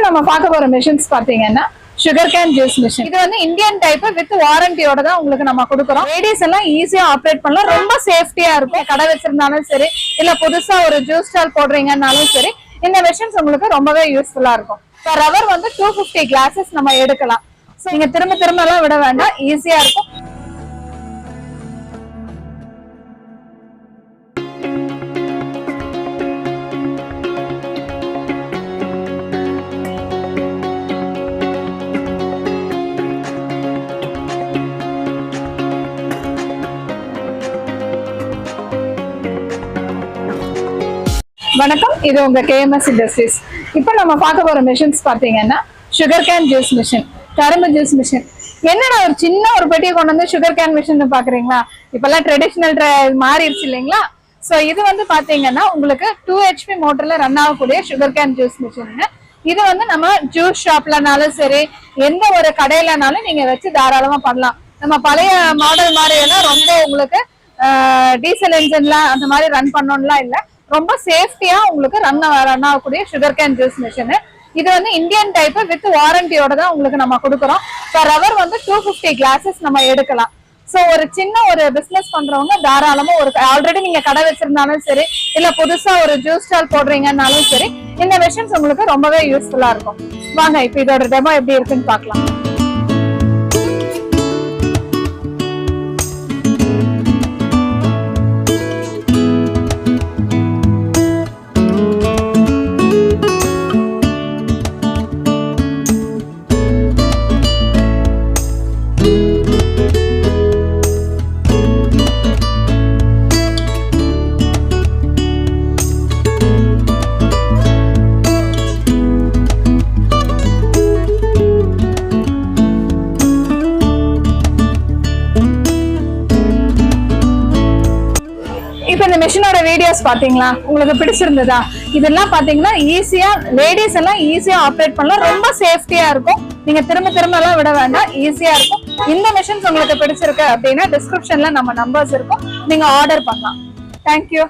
நம்ம பார்க்க போற மிஷின்ஸ் பாத்தீங்கன்னா சுகர் கேன் ஜூஸ் மிஷின். இது வந்து இந்தியன் டைப் வித் வாரண்டியோட தான் உங்களுக்கு நம்ம கொடுக்குறோம். லேடிஸ் எல்லாம் ஈஸியா ஆப்ரேட் பண்ணலாம், ரொம்ப சேஃப்டியா இருக்கும். கடை வச்சிருந்தாலும் சரி, இல்ல புதுசா ஒரு ஜூஸ் ஸ்டால் போடுறீங்கன்னாலும் சரி, இந்த மிஷின்ஸ் உங்களுக்கு ரொம்பவே யூஸ்ஃபுல்லா இருக்கும். பர் ஹவர் வந்து 250 கிளாஸஸ் நம்ம எடுக்கலாம். ஸோ நீங்க திரும்ப திரும்ப எல்லாம் விட வேண்டாம், ஈஸியா இருக்கும். வணக்கம், இது உங்க Kms Industries. இப்போ நம்ம பார்க்க போற மிஷின்ஸ் பாத்தீங்கன்னா சுகர் கேன் ஜூஸ் மிஷின், கரும்பு ஜூஸ் மிஷின். என்னடா ஒரு சின்ன ஒரு பெட்டியை கொண்டு வந்து சுகர் கேன் மிஷின் பாக்குறீங்களா? இப்பெல்லாம் ட்ரெடிஷனல் மாறிடுச்சு இல்லைங்களா? ஸோ இது வந்து பாத்தீங்கன்னா உங்களுக்கு 2 HP மோட்டர்ல ரன் ஆகக்கூடிய சுகர் கேன் ஜூஸ் மிஷின். இது வந்து நம்ம ஜூஸ் ஷாப்லனாலும் சரி, எந்த ஒரு கடையிலனாலும் நீங்க வச்சு தாராளமா பண்ணலாம். நம்ம பழைய மாடல் மாதிரி எல்லாம் ரொம்ப உங்களுக்கு டீசல் இன்ஜின்ல அந்த மாதிரி ரன் பண்ணோம்லாம் இல்லை, ரொம்ப சேஃப்டியா உங்களுக்கு ரன் ஆகக்கூடிய சுகர் கேன் ஜூஸ் மிஷின். இது வந்து இந்தியன் டைப் வித் வாரண்டியோட தான் உங்களுக்கு நம்ம கொடுக்குறோம். பர் ஹவர் வந்து 250 கிளாஸஸ் நம்ம எடுக்கலாம். ஸோ ஒரு சின்ன ஒரு பிசினஸ் பண்றவங்க தாராளமா ஒரு ஆல்ரெடி நீங்க கடை வச்சிருந்தாலும் சரி, இல்ல புதுசா ஒரு ஜூஸ் ஸ்டால் போடுறீங்கன்னாலும் சரி, இந்த மிஷின்ஸ் உங்களுக்கு ரொம்பவே யூஸ்ஃபுல்லா இருக்கும். வாங்க இப்ப இதோட டெமோ எப்படி இருக்குன்னு பார்க்கலாம். இப்ப இந்த மிஷினோட வீடியோஸ் பாத்தீங்களா? உங்களுக்கு பிடிச்சிருந்ததா? இதெல்லாம் பாத்தீங்கன்னா ஈஸியா லேடிஸ் எல்லாம் ஈஸியா ஆப்ரேட் பண்ணலாம், ரொம்ப சேஃப்டியா இருக்கும். நீங்க திரும்ப திரும்ப எல்லாம் விட வேண்டாம், ஈஸியா இருக்கும். இந்த மிஷின்ஸ் உங்களுக்கு பிடிச்சிருக்கு அப்படின்னா டிஸ்கிரிப்ஷன்ல நம்ம நம்பர்ஸ் இருக்கும், நீங்க ஆர்டர் பண்ணலாம். தேங்க்யூ.